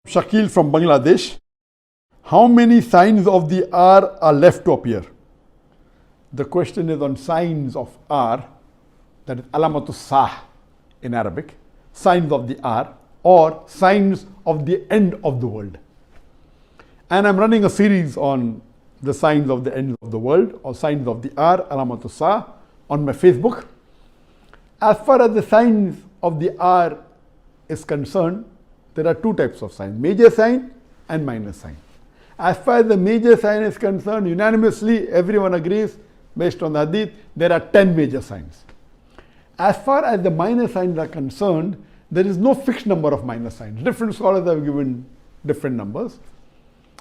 Shakil from Bangladesh. How many signs of the R are left to appear? The question is on signs of R, that is alamatu sah in Arabic, signs of the R or signs of the end of the world. And I'm running a series on the signs of the end of the world or signs of the R, alamatu sah, on my Facebook. As far as the signs of the R is concerned, there are two types of signs, major sign and minor sign. As far as the major sign is concerned, unanimously everyone agrees, based on the hadith, there are 10 major signs. As far as the minor signs are concerned, there is no fixed number of minor signs. Different scholars have given different numbers.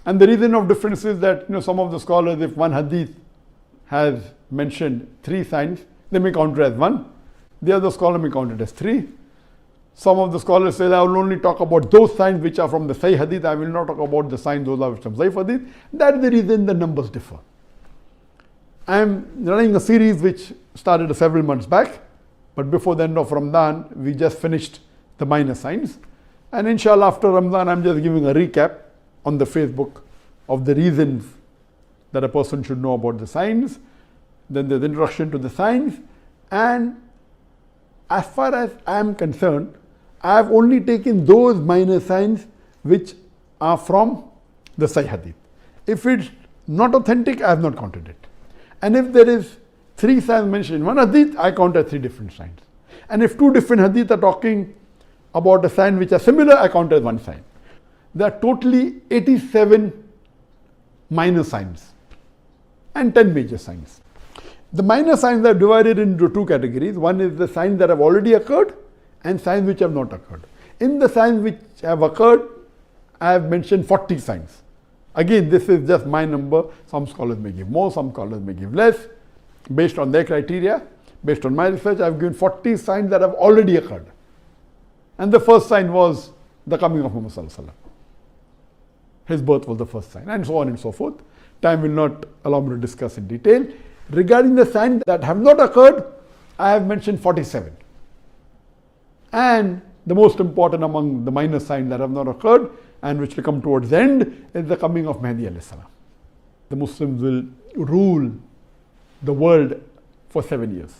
And the reason of difference is that some of the scholars, if one hadith has mentioned 3 signs, they may count it as 1. The other scholar may count it as 3. Some of the scholars say, I will only talk about those signs which are from the Sahih hadith. I will not talk about the signs those are from Zaif hadith. That's the reason the numbers differ. I am running a series which started several months back, but before the end of Ramadan, we just finished the minor signs. And inshallah, after Ramadan, I'm just giving a recap on the Facebook of the reasons that a person should know about the signs. Then there's introduction to the signs. And as far as I am concerned, I have only taken those minor signs which are from the Sahih hadith. If it's not authentic, I have not counted it. And if there is 3 signs mentioned in one hadith, I count as 3 different signs. And if 2 different hadith are talking about a sign which are similar, I count as 1 sign. There are totally 87 minor signs and 10 major signs. The minor signs are divided into 2 categories. One is the signs that have already occurred and signs which have not occurred. In the signs which have occurred, I have mentioned 40 signs. Again, this is just my number. Some scholars may give more, some scholars may give less. Based on their criteria, based on my research, I have given 40 signs that have already occurred. And the first sign was the coming of Muhammad Sallallahu Alaihi Wasallam. His birth was the first sign, and so on and so forth. Time will not allow me to discuss in detail. Regarding the signs that have not occurred, I have mentioned 47. And the most important among the minor signs that have not occurred and which will come towards the end is the coming of Mahdi alayhi salam. The Muslims will rule the world for 7 years.